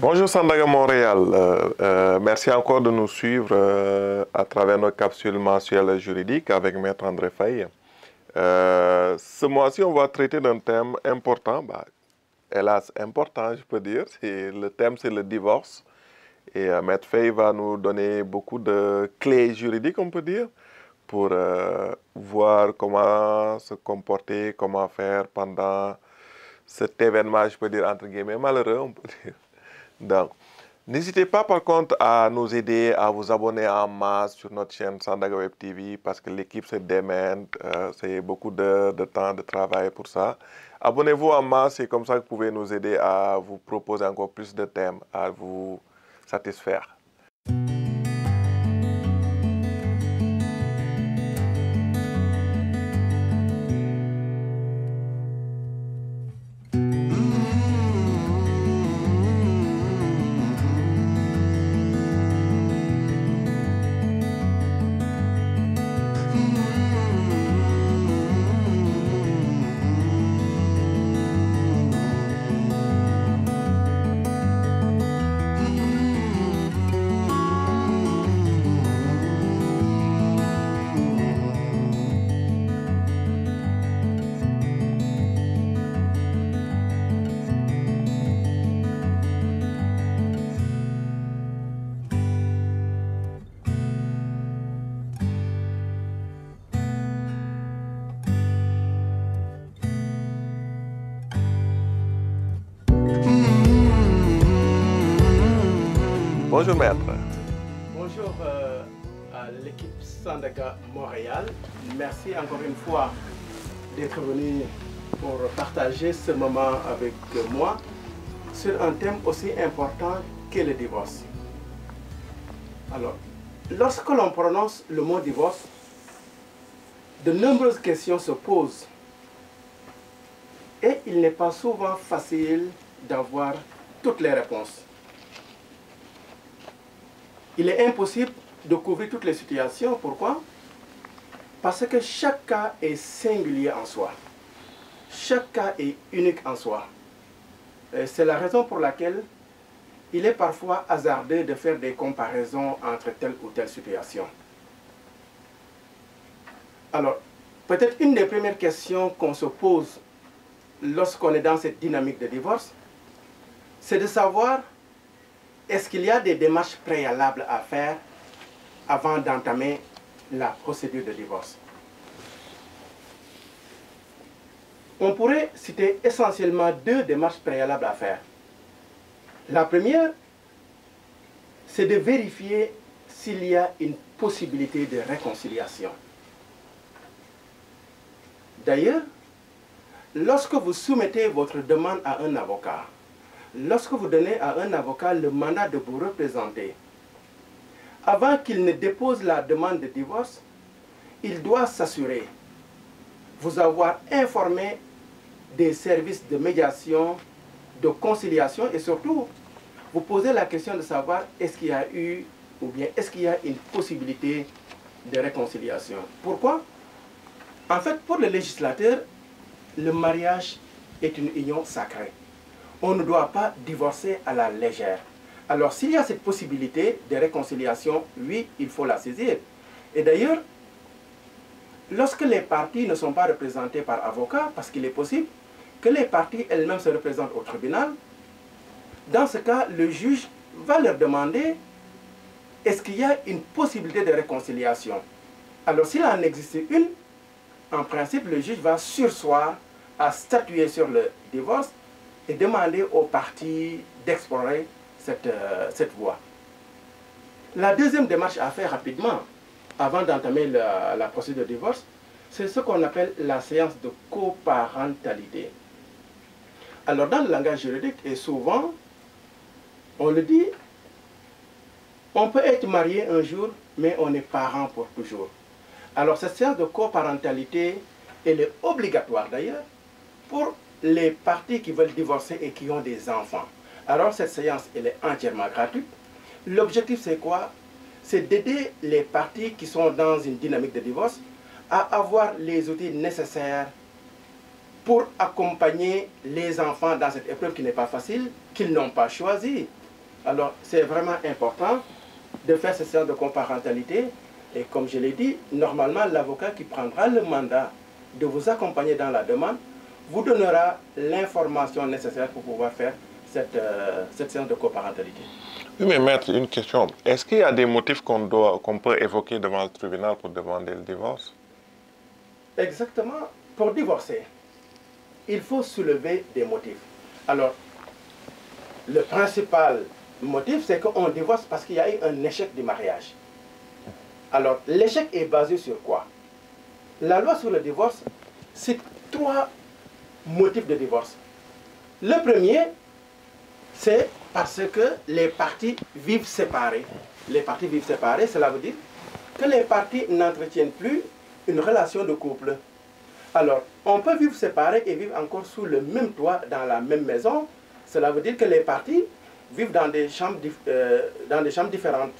Bonjour Sandaga Montréal, merci encore de nous suivre à travers nos capsules mensuelles juridiques avec Maître André Faye. Ce mois-ci, on va traiter d'un thème important, hélas important je peux dire, le thème c'est le divorce. Et Maître Faye va nous donner beaucoup de clés juridiques, on peut dire, pour voir comment se comporter, comment faire pendant cet événement, je peux dire entre guillemets, malheureux, on peut dire. Donc, n'hésitez pas par contre à nous aider, à vous abonner en masse sur notre chaîne Sandaga Web TV parce que l'équipe se démène, c'est beaucoup de temps de travail pour ça. Abonnez-vous en masse, c'est comme ça que vous pouvez nous aider à vous proposer encore plus de thèmes, à vous satisfaire. Bonjour maître. Bonjour à l'équipe Sandaga Montréal. Merci encore une fois d'être venu pour partager ce moment avec moi sur un thème aussi important qu'est le divorce. Alors, lorsque l'on prononce le mot divorce, de nombreuses questions se posent et il n'est pas souvent facile d'avoir toutes les réponses. Il est impossible de couvrir toutes les situations. Pourquoi? Parce que chaque cas est singulier en soi. Chaque cas est unique en soi. C'est la raison pour laquelle il est parfois hasardeux de faire des comparaisons entre telle ou telle situation. Alors, peut-être une des premières questions qu'on se pose lorsqu'on est dans cette dynamique de divorce, c'est de savoir est-ce qu'il y a des démarches préalables à faire avant d'entamer la procédure de divorce? On pourrait citer essentiellement deux démarches préalables à faire. La première, c'est de vérifier s'il y a une possibilité de réconciliation. D'ailleurs, lorsque vous soumettez votre demande à un avocat, lorsque vous donnez à un avocat le mandat de vous représenter, avant qu'il ne dépose la demande de divorce, il doit s'assurer vous avoir informé des services de médiation, de conciliation et surtout vous poser la question de savoir est-ce qu'il y a eu ou bien est-ce qu'il y a une possibilité de réconciliation. Pourquoi? En fait, pour le législateur, le mariage est une union sacrée. On ne doit pas divorcer à la légère. Alors, s'il y a cette possibilité de réconciliation, oui, il faut la saisir. Et d'ailleurs, lorsque les parties ne sont pas représentées par avocat, parce qu'il est possible que les parties elles-mêmes se représentent au tribunal, dans ce cas, le juge va leur demander est-ce qu'il y a une possibilité de réconciliation. Alors, s'il en existe une, en principe, le juge va surseoir à statuer sur le divorce et demander aux parties d'explorer cette voie. La deuxième démarche à faire rapidement, avant d'entamer la procédure de divorce, c'est ce qu'on appelle la séance de coparentalité. Alors dans le langage juridique, et souvent, on le dit, on peut être marié un jour, mais on est parent pour toujours. Alors cette séance de coparentalité, elle est obligatoire d'ailleurs pour les parties qui veulent divorcer et qui ont des enfants. Alors cette séance, elle est entièrement gratuite. L'objectif c'est quoi? C'est d'aider les parties qui sont dans une dynamique de divorce à avoir les outils nécessaires pour accompagner les enfants dans cette épreuve qui n'est pas facile, qu'ils n'ont pas choisie. Alors, c'est vraiment important de faire ce genre de coparentalité. Et comme je l'ai dit, normalement, l'avocat qui prendra le mandat de vous accompagner dans la demande vous donnera l'information nécessaire pour pouvoir faire cette séance de coparentalité. Oui, mais maître, une question. Est-ce qu'il y a des motifs qu'on peut évoquer devant le tribunal pour demander le divorce? Exactement. Pour divorcer, il faut soulever des motifs. Alors, le principal motif, c'est qu'on divorce parce qu'il y a eu un échec du mariage. Alors, l'échec est basé sur quoi? La loi sur le divorce cite 3 motifs de divorce. Le premier, c'est parce que les parties vivent séparées. Les parties vivent séparées, cela veut dire que les parties n'entretiennent plus une relation de couple. Alors, on peut vivre séparés et vivre encore sous le même toit, dans la même maison. Cela veut dire que les parties vivent dans des chambres différentes.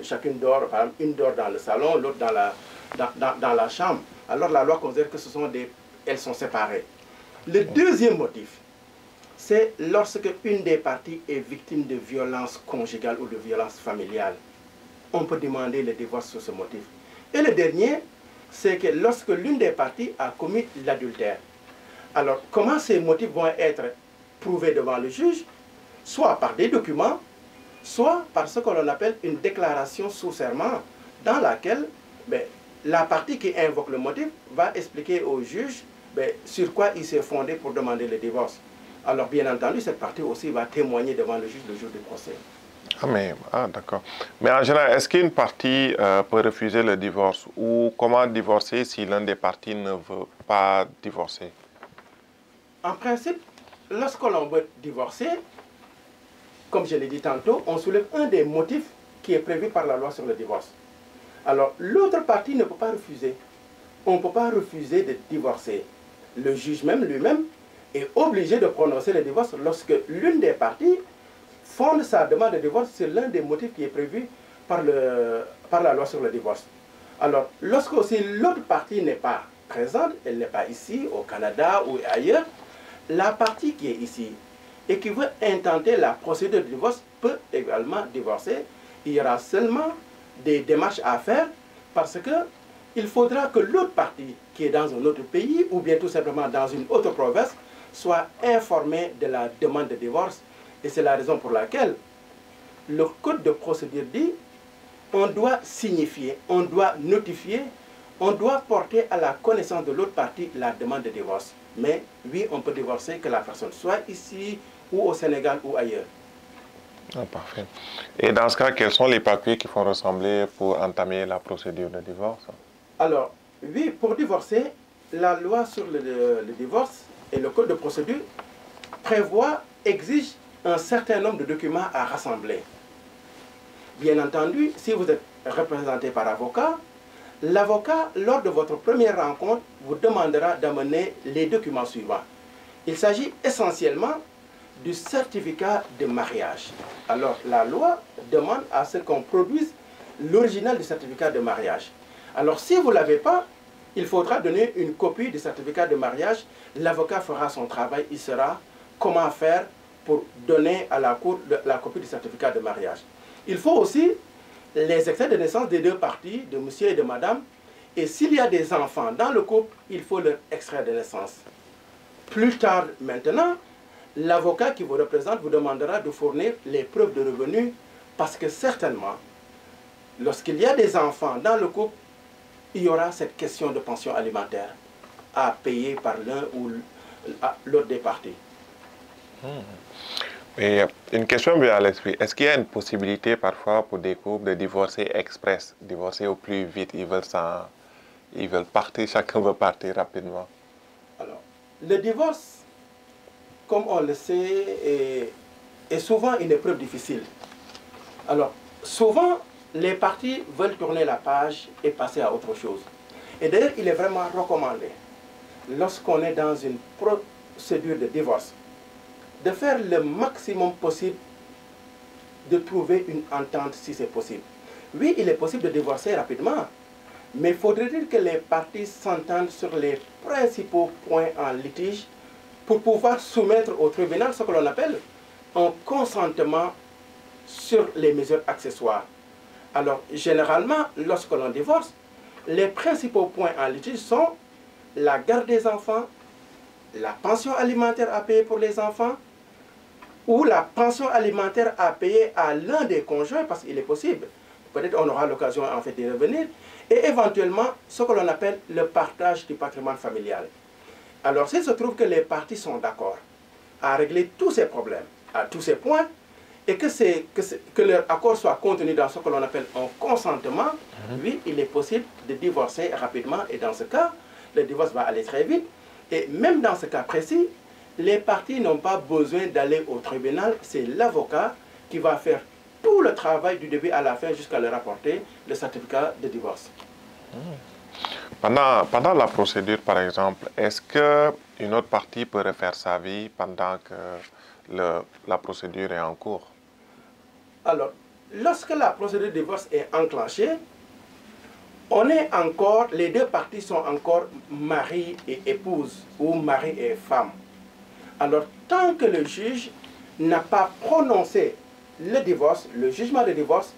Chacune dort, par exemple, une dort dans le salon, l'autre dans la chambre. Alors la loi considère que elles sont séparées. Le deuxième motif, c'est lorsque une des parties est victime de violence conjugale ou de violence familiale. On peut demander le divorce sur ce motif. Et le dernier, c'est que lorsque l'une des parties a commis l'adultère. Alors, comment ces motifs vont être prouvés devant le juge? Soit par des documents, soit par ce que l'on appelle une déclaration sous serment, dans laquelle la partie qui invoque le motif va expliquer au juge sur quoi il s'est fondé pour demander le divorce. Alors, bien entendu, cette partie aussi va témoigner devant le juge le jour du procès. D'accord. Mais en général, est-ce qu'une partie peut refuser le divorce? Ou comment divorcer si l'un des parties ne veut pas divorcer? En principe, lorsque l'on veut divorcer, comme je l'ai dit tantôt, on soulève un des motifs qui est prévu par la loi sur le divorce. Alors, l'autre partie ne peut pas refuser. On ne peut pas refuser de divorcer. Le juge même lui-même est obligé de prononcer le divorce lorsque l'une des parties fonde sa demande de divorce sur l'un des motifs qui est prévu par la loi sur le divorce. Alors, lorsque aussi l'autre partie n'est pas présente, elle n'est pas ici, au Canada ou ailleurs, la partie qui est ici et qui veut intenter la procédure de divorce peut également divorcer. Il y aura seulement des démarches à faire parce que il faudra que l'autre partie qui est dans un autre pays ou bien tout simplement dans une autre province soit informée de la demande de divorce. Et c'est la raison pour laquelle le code de procédure dit on doit signifier, on doit notifier, on doit porter à la connaissance de l'autre partie la demande de divorce. Mais oui, on peut divorcer que la personne soit ici ou au Sénégal ou ailleurs. Parfait. Et dans ce cas, quels sont les papiers qui font ressembler pour entamer la procédure de divorce? Alors, oui, pour divorcer, la loi sur le divorce et le code de procédure exige un certain nombre de documents à rassembler. Bien entendu, si vous êtes représenté par avocat, l'avocat, lors de votre première rencontre, vous demandera d'amener les documents suivants. Il s'agit essentiellement du certificat de mariage. Alors, la loi demande à ce qu'on produise l'original du certificat de mariage. Alors, si vous ne l'avez pas, il faudra donner une copie du certificat de mariage. L'avocat fera son travail, il saura comment faire pour donner à la cour la copie du certificat de mariage. Il faut aussi les extraits de naissance des deux parties, de monsieur et de madame. Et s'il y a des enfants dans le couple, il faut leur extrait de naissance. Plus tard, maintenant, l'avocat qui vous représente vous demandera de fournir les preuves de revenus parce que certainement, lorsqu'il y a des enfants dans le couple, il y aura cette question de pension alimentaire à payer par l'un ou l'autre des parties. Et une question vient à l'esprit. Est-ce qu'il y a une possibilité parfois pour des couples de divorcer express, divorcer au plus vite? Ils veulent partir, chacun veut partir rapidement. Alors, le divorce, comme on le sait, est souvent une épreuve difficile. Alors, souvent, les parties veulent tourner la page et passer à autre chose. Et d'ailleurs, il est vraiment recommandé, lorsqu'on est dans une procédure de divorce, de faire le maximum possible de trouver une entente si c'est possible. Oui, il est possible de divorcer rapidement, mais faudrait-il que les parties s'entendent sur les principaux points en litige pour pouvoir soumettre au tribunal ce que l'on appelle un consentement sur les mesures accessoires. Alors, généralement, lorsque l'on divorce, les principaux points en litige sont la garde des enfants, la pension alimentaire à payer pour les enfants, ou la pension alimentaire à payer à l'un des conjoints, parce qu'il est possible, peut-être on aura l'occasion en fait de revenir, et éventuellement ce que l'on appelle le partage du patrimoine familial. Alors s'il se trouve que les parties sont d'accord à régler tous ces problèmes, à tous ces points, et que leur accord soit contenu dans ce que l'on appelle un consentement, oui, il est possible de divorcer rapidement, et dans ce cas, le divorce va aller très vite. Et même dans ce cas précis, les parties n'ont pas besoin d'aller au tribunal, c'est l'avocat qui va faire tout le travail du début à la fin jusqu'à leur apporter le certificat de divorce. Pendant la procédure, par exemple, est-ce qu'une autre partie peut refaire sa vie pendant que la procédure est en cours? Alors, lorsque la procédure de divorce est enclenchée, les deux parties sont encore mari et épouse, ou mari et femme. Alors, tant que le juge n'a pas prononcé le divorce, le jugement de divorce,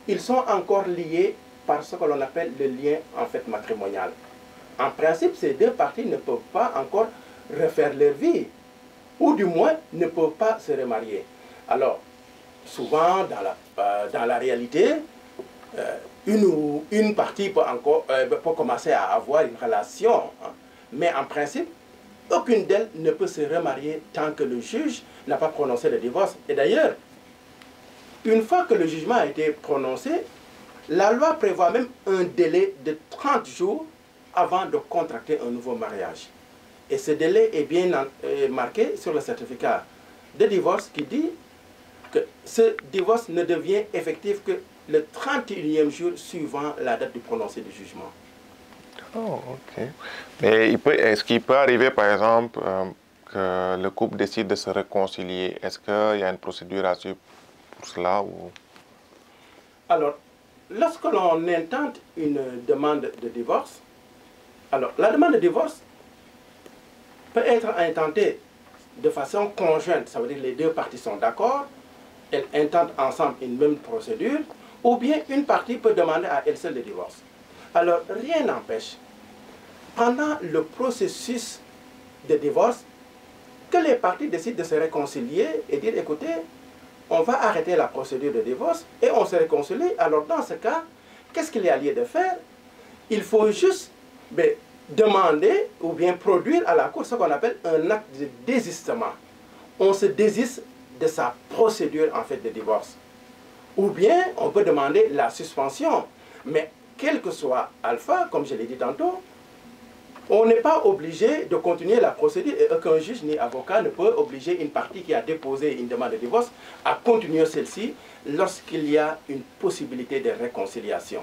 ils sont encore liés par ce que l'on appelle le lien en fait matrimonial. En principe, ces deux parties ne peuvent pas encore refaire leur vie, ou du moins ne peuvent pas se remarier. Alors, souvent dans la réalité, une partie peut commencer à avoir une relation, hein, mais en principe, aucune d'elles ne peut se remarier tant que le juge n'a pas prononcé le divorce. Et d'ailleurs, une fois que le jugement a été prononcé, la loi prévoit même un délai de 30 jours avant de contracter un nouveau mariage. Et ce délai est bien marqué sur le certificat de divorce qui dit que ce divorce ne devient effectif que le 31e jour suivant la date du prononcé du jugement. Oh, ok. Mais est-ce qu'il peut arriver, par exemple, que le couple décide de se réconcilier? Est-ce qu'il y a une procédure à suivre pour cela ou... Alors, lorsque l'on intente une demande de divorce, alors la demande de divorce peut être intentée de façon conjointe, ça veut dire que les deux parties sont d'accord, elles intentent ensemble une même procédure, ou bien une partie peut demander à elle seule le divorce. Alors, rien n'empêche, pendant le processus de divorce, que les parties décident de se réconcilier et dire, écoutez, on va arrêter la procédure de divorce et on se réconcilie. Alors, dans ce cas, qu'est-ce qu'il y a lieu de faire? Il faut juste demander ou bien produire à la cour ce qu'on appelle un acte de désistement. On se désiste de sa procédure en fait de divorce. Ou bien, on peut demander la suspension. Mais quel que soit alpha, comme je l'ai dit tantôt, on n'est pas obligé de continuer la procédure et aucun juge ni avocat ne peut obliger une partie qui a déposé une demande de divorce à continuer celle-ci lorsqu'il y a une possibilité de réconciliation.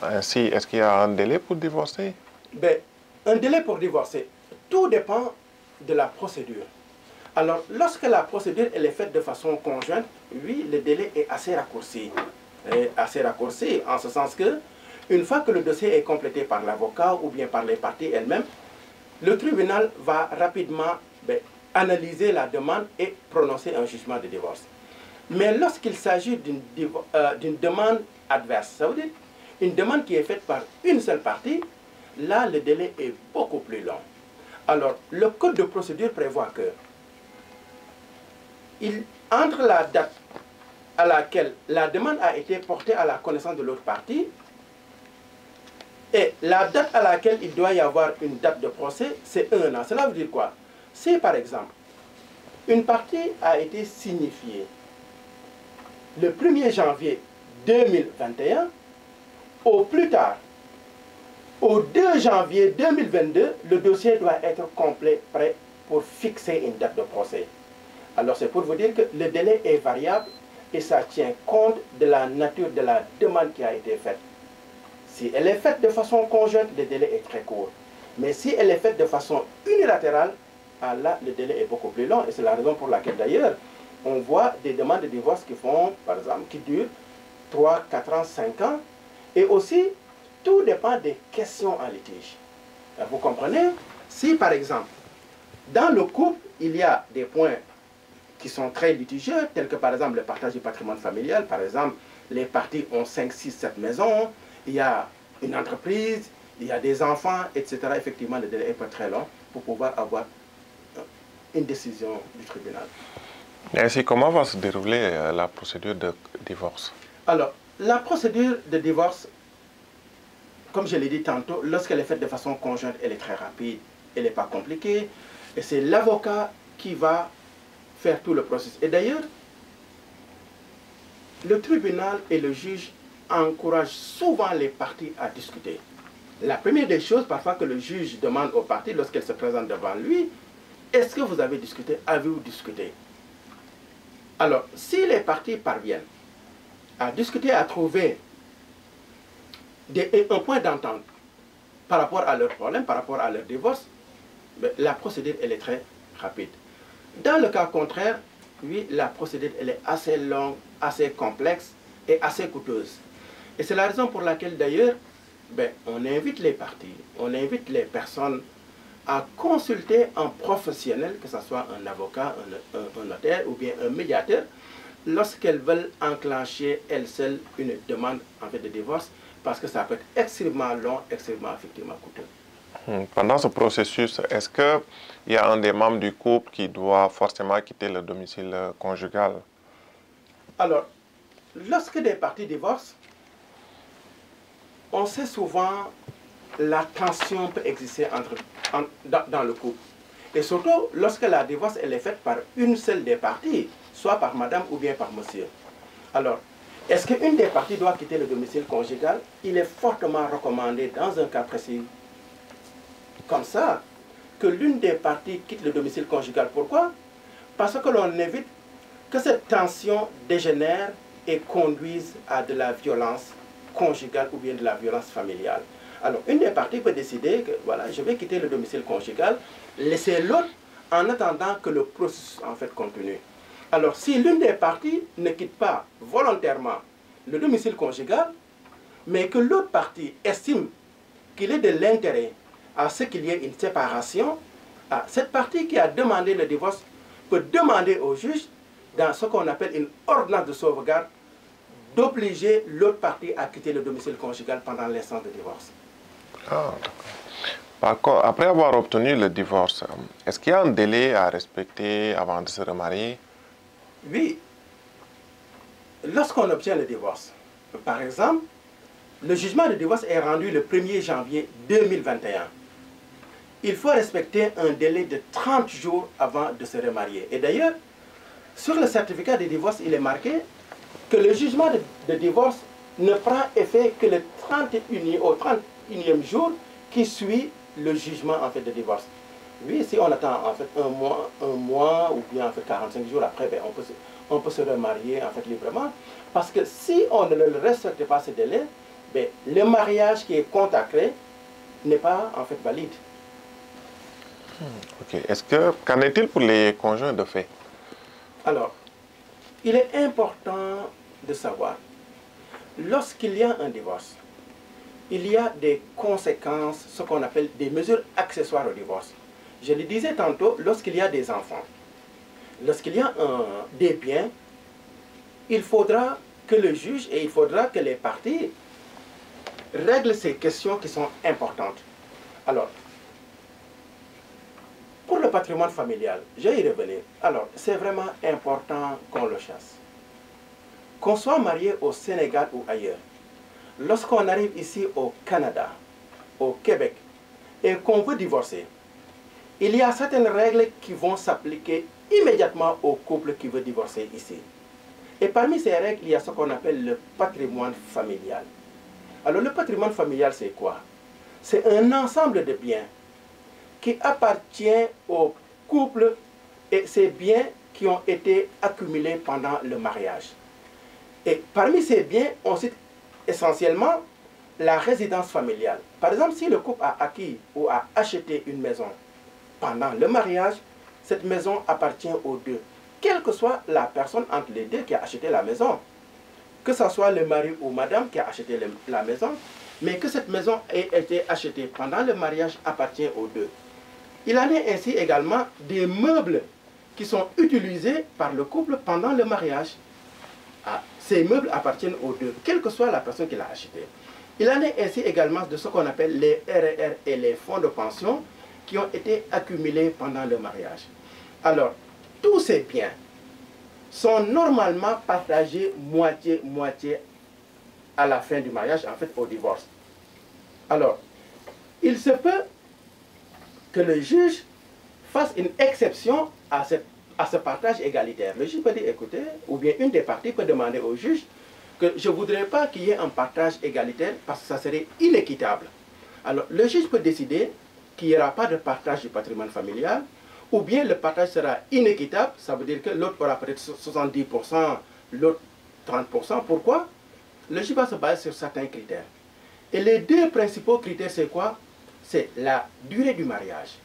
Ainsi, est-ce qu'il y a un délai pour divorcer? Un délai pour divorcer, tout dépend de la procédure. Alors, lorsque la procédure elle est faite de façon conjointe, oui, le délai est assez raccourci. En ce sens que, une fois que le dossier est complété par l'avocat ou bien par les parties elles-mêmes, le tribunal va rapidement analyser la demande et prononcer un jugement de divorce. Mais lorsqu'il s'agit d'une demande adverse, ça veut dire une demande qui est faite par une seule partie, là, le délai est beaucoup plus long. Alors, le code de procédure prévoit que entre la date à laquelle la demande a été portée à la connaissance de l'autre partie et la date à laquelle il doit y avoir une date de procès, c'est 1 an. Cela veut dire quoi? Si par exemple, une partie a été signifiée le 1er janvier 2021, au plus tard, au 2 janvier 2022, le dossier doit être complet, prêt pour fixer une date de procès. Alors c'est pour vous dire que le délai est variable et ça tient compte de la nature de la demande qui a été faite. Si elle est faite de façon conjointe, le délai est très court. Mais si elle est faite de façon unilatérale, là, le délai est beaucoup plus long. Et c'est la raison pour laquelle d'ailleurs, on voit des demandes de divorce qui font, par exemple, qui durent 3, 4 ans, 5 ans. Et aussi, tout dépend des questions en litige. Vous comprenez? Si par exemple, dans le couple, il y a des points qui sont très litigieux, tels que par exemple le partage du patrimoine familial. Par exemple, les parties ont 5, 6, 7 maisons, il y a une entreprise, il y a des enfants, etc. Effectivement, le délai est pas très long pour pouvoir avoir une décision du tribunal. Et ainsi, comment va se dérouler la procédure de divorce? Alors, la procédure de divorce, comme je l'ai dit tantôt, lorsqu'elle est faite de façon conjointe, elle est très rapide, elle n'est pas compliquée, et c'est l'avocat qui va faire tout le processus. Et d'ailleurs, le tribunal et le juge encouragent souvent les parties à discuter. La première des choses, parfois, que le juge demande aux parties lorsqu'elles se présentent devant lui, est-ce que vous avez discuté? Avez-vous discuté? Alors, si les parties parviennent à discuter, à trouver un point d'entente par rapport à leurs problèmes, par rapport à leur divorce, la procédure, elle est très rapide. Dans le cas contraire, oui, la procédure, elle est assez longue, assez complexe et assez coûteuse. Et c'est la raison pour laquelle, d'ailleurs, on invite les parties, on invite les personnes à consulter un professionnel, que ce soit un avocat, un notaire ou bien un médiateur, lorsqu'elles veulent enclencher elles seules une demande en fait de divorce, parce que ça peut être extrêmement long, extrêmement effectivement coûteux. Pendant ce processus, est-ce qu'il y a un des membres du couple qui doit forcément quitter le domicile conjugal? Alors, lorsque des parties divorcent, on sait souvent la tension peut exister dans le couple. Et surtout, lorsque la divorce elle est faite par une seule des parties, soit par madame ou bien par monsieur. Alors, est-ce qu'une des parties doit quitter le domicile conjugal? Il est fortement recommandé dans un cas précis comme ça, que l'une des parties quitte le domicile conjugal. Pourquoi? Parce que l'on évite que cette tension dégénère et conduise à de la violence conjugale ou bien de la violence familiale. Alors, une des parties peut décider que, voilà, je vais quitter le domicile conjugal, laisser l'autre en attendant que le processus, en fait, continue. Alors, si l'une des parties ne quitte pas volontairement le domicile conjugal, mais que l'autre partie estime qu'il est de l'intérêt à ce qu'il y ait une séparation, cette partie qui a demandé le divorce peut demander au juge, dans ce qu'on appelle une ordonnance de sauvegarde, d'obliger l'autre partie à quitter le domicile conjugal pendant l'instance de divorce. Ah, d'accord. Après avoir obtenu le divorce, est-ce qu'il y a un délai à respecter avant de se remarier? Oui. Lorsqu'on obtient le divorce, par exemple, le jugement de divorce est rendu le 1er janvier 2021. Il faut respecter un délai de 30 jours avant de se remarier. Et d'ailleurs, sur le certificat de divorce, il est marqué que le jugement de divorce ne prend effet que le 31e jour qui suit le jugement en fait, de divorce. Oui, si on attend en fait un mois ou bien en fait 45 jours après, on peut se remarier en fait librement. Parce que si on ne respecte pas ce délai, le mariage qui est consacré n'est pas en fait valide. Ok. Qu'en est-il pour les conjoints de fait? Alors, il est important de savoir, lorsqu'il y a un divorce, il y a des conséquences, ce qu'on appelle des mesures accessoires au divorce. Je le disais tantôt, lorsqu'il y a des enfants, lorsqu'il y a des biens, il faudra que le juge et il faudra que les parties règlent ces questions qui sont importantes. Alors, pour le patrimoine familial, je vais y revenir. Alors, c'est vraiment important qu'on le chasse. Qu'on soit marié au Sénégal ou ailleurs, lorsqu'on arrive ici au Canada, au Québec, et qu'on veut divorcer, il y a certaines règles qui vont s'appliquer immédiatement au couple qui veut divorcer ici. Et parmi ces règles, il y a ce qu'on appelle le patrimoine familial. Alors, le patrimoine familial, c'est quoi? C'est un ensemble de biens qui appartient au couple et ces biens qui ont été accumulés pendant le mariage. Et parmi ces biens, on cite essentiellement la résidence familiale. Par exemple, si le couple a acquis ou a acheté une maison pendant le mariage, cette maison appartient aux deux, quelle que soit la personne entre les deux qui a acheté la maison. Que ce soit le mari ou madame qui a acheté la maison, mais que cette maison ait été achetée pendant le mariage appartient aux deux. Il en est ainsi également des meubles qui sont utilisés par le couple pendant le mariage. Ah, ces meubles appartiennent aux deux, quelle que soit la personne qui l'a acheté. Il en est ainsi également de ce qu'on appelle les RR et les fonds de pension qui ont été accumulés pendant le mariage. Alors, tous ces biens sont normalement partagés moitié-moitié à la fin du mariage, en fait au divorce. Alors, il se peut que le juge fasse une exception à ce partage égalitaire. Le juge peut dire, écoutez, ou bien une des parties peut demander au juge que je ne voudrais pas qu'il y ait un partage égalitaire parce que ça serait inéquitable. Alors, le juge peut décider qu'il n'y aura pas de partage du patrimoine familial, ou bien le partage sera inéquitable, ça veut dire que l'autre aura peut-être 70%, l'autre 30%. Pourquoi? Le juge va se baser sur certains critères. Et les deux principaux critères, c'est quoi? C'est la durée du mariage.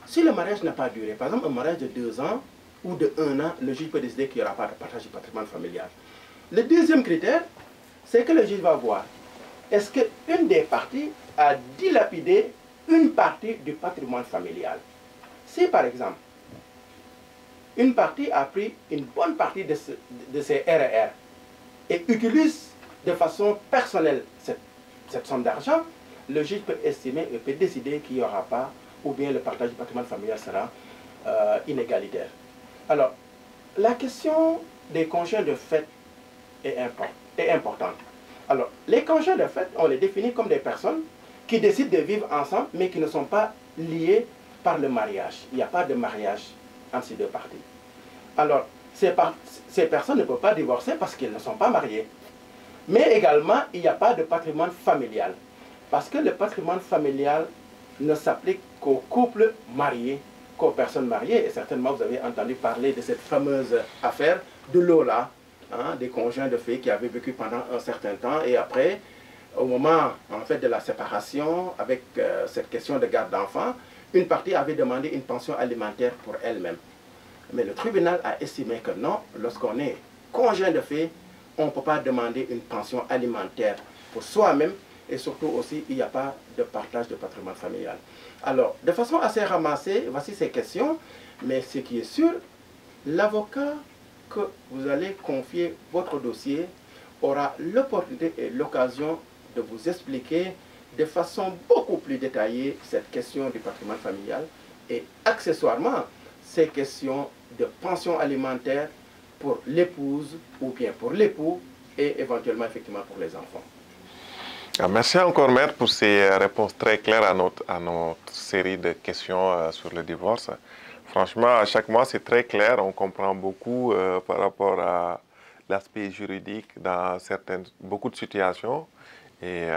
Si le mariage n'a pas duré, par exemple un mariage de 2 ans ou de 1 an, le juge peut décider qu'il n'y aura pas de partage du patrimoine familial. Le deuxième critère, c'est que le juge va voir, est-ce qu'une des parties a dilapidé une partie du patrimoine familial? Si par exemple, une partie a pris une bonne partie de ses RR et utilise de façon personnelle cette somme d'argent, le juge peut estimer et peut décider qu'il n'y aura pas, ou bien le partage du patrimoine familial sera inégalitaire. Alors, la question des conjoints de fait est importante. Alors, les conjoints de fait, on les définit comme des personnes qui décident de vivre ensemble, mais qui ne sont pas liées par le mariage. Il n'y a pas de mariage entre ces deux parties. Alors, ces personnes ne peuvent pas divorcer parce qu'elles ne sont pas mariées. Mais également, il n'y a pas de patrimoine familial. Parce que le patrimoine familial ne s'applique qu'aux couples mariés, qu'aux personnes mariées. Et certainement, vous avez entendu parler de cette fameuse affaire de Lola, hein, des conjoints de fait qui avaient vécu pendant un certain temps. Et après, au moment en fait, de la séparation, avec cette question de garde d'enfants, une partie avait demandé une pension alimentaire pour elle-même. Mais le tribunal a estimé que non, lorsqu'on est conjoint de fait, on ne peut pas demander une pension alimentaire pour soi-même, et surtout aussi, il n'y a pas de partage de patrimoine familial. Alors, de façon assez ramassée, voici ces questions, mais ce qui est sûr, l'avocat que vous allez confier votre dossier aura l'opportunité et l'occasion de vous expliquer de façon beaucoup plus détaillée cette question du patrimoine familial et accessoirement ces questions de pension alimentaire pour l'épouse ou bien pour l'époux et éventuellement effectivement pour les enfants. Merci encore, Maître, pour ces réponses très claires à notre série de questions sur le divorce. Franchement, à chaque mois, c'est très clair. On comprend beaucoup par rapport à l'aspect juridique dans beaucoup de situations. Et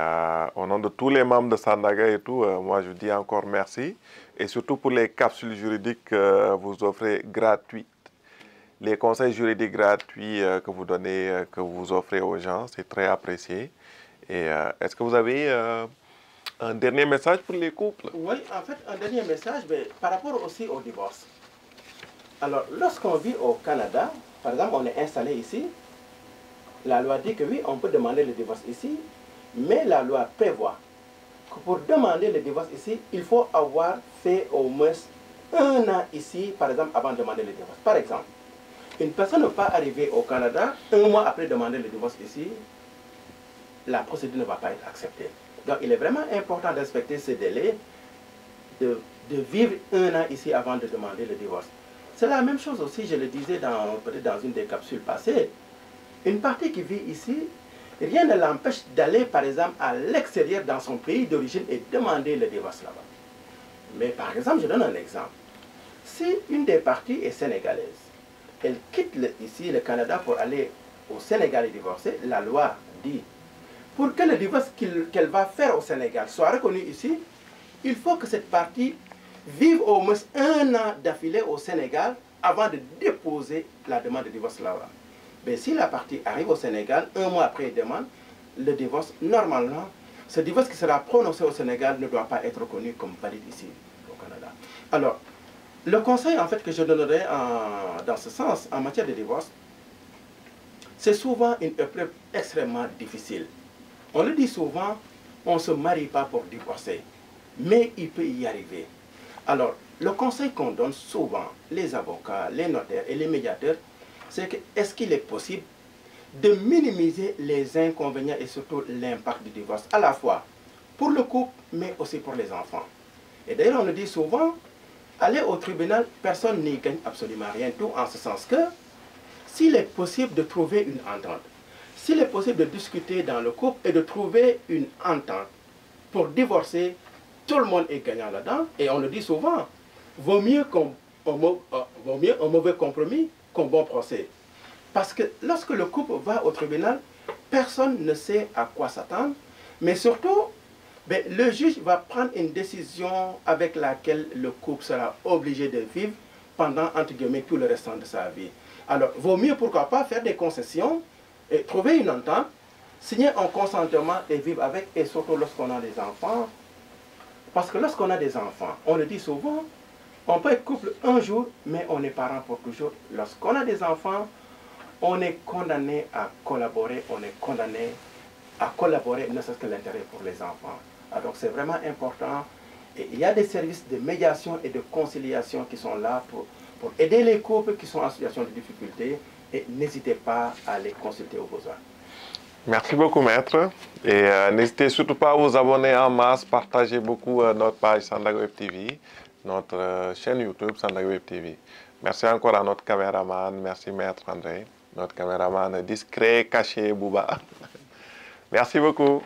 au nom de tous les membres de Sandaga et tout, moi, je dis encore merci. Et surtout pour les capsules juridiques que vous offrez gratuites. Les conseils juridiques gratuits que vous donnez, que vous offrez aux gens, c'est très apprécié. Et est-ce que vous avez un dernier message pour les couples? Oui, en fait, un dernier message, mais par rapport aussi au divorce. Alors, lorsqu'on vit au Canada, par exemple, on est installé ici, la loi dit que oui, on peut demander le divorce ici, mais la loi prévoit que pour demander le divorce ici, il faut avoir fait au moins 1 an ici, par exemple, avant de demander le divorce. Par exemple, une personne ne peut pas arriver au Canada 1 mois après demander le divorce ici, la procédure ne va pas être acceptée. Donc il est vraiment important de respecter ce délai, de vivre 1 an ici avant de demander le divorce. C'est la même chose aussi, je le disais peut-être dans une des capsules passées. Une partie qui vit ici, rien ne l'empêche d'aller par exemple à l'extérieur dans son pays d'origine et demander le divorce là-bas. Mais par exemple, je donne un exemple. Si une des parties est sénégalaise, elle quitte ici le Canada pour aller au Sénégal et divorcer, la loi dit pour que le divorce qu'elle va faire au Sénégal soit reconnu ici, il faut que cette partie vive au moins 1 an d'affilée au Sénégal avant de déposer la demande de divorce là-bas. Mais si la partie arrive au Sénégal, 1 mois après elle demande le divorce, normalement, ce divorce qui sera prononcé au Sénégal ne doit pas être reconnu comme valide ici au Canada. Alors, le conseil en fait que je donnerais dans ce sens en matière de divorce, c'est souvent une épreuve extrêmement difficile. On le dit souvent, on ne se marie pas pour divorcer, mais il peut y arriver. Alors, le conseil qu'on donne souvent, les avocats, les notaires et les médiateurs, c'est que est-ce qu'il est possible de minimiser les inconvénients et surtout l'impact du divorce, à la fois pour le couple, mais aussi pour les enfants. Et d'ailleurs, on le dit souvent, aller au tribunal, personne n'y gagne absolument rien, tout en ce sens que s'il est possible de trouver une entente, s'il est possible de discuter dans le couple et de trouver une entente pour divorcer, tout le monde est gagnant là-dedans. Et on le dit souvent, vaut mieux un mauvais compromis qu'un bon procès. Parce que lorsque le couple va au tribunal, personne ne sait à quoi s'attendre, mais surtout, le juge va prendre une décision avec laquelle le couple sera obligé de vivre pendant, entre guillemets, tout le restant de sa vie. Alors, vaut mieux, pourquoi pas, faire des concessions, et trouver une entente, signer un consentement et vivre avec, et surtout lorsqu'on a des enfants. Parce que lorsqu'on a des enfants, on le dit souvent, on peut être couple un jour, mais on est parent pour toujours. Lorsqu'on a des enfants, on est condamné à collaborer, on est condamné à collaborer, ne serait-ce que l'intérêt pour les enfants. Alors c'est vraiment important. Et il y a des services de médiation et de conciliation qui sont là pour aider les couples qui sont en situation de difficulté. Et n'hésitez pas à les consulter au besoin. Merci beaucoup, maître. Et n'hésitez surtout pas à vous abonner en masse, partagez beaucoup notre page Sandaga Web TV, notre chaîne YouTube Sandaga Web TV. Merci encore à notre caméraman, merci maître André, notre caméraman discret, caché, Bouba. Merci beaucoup.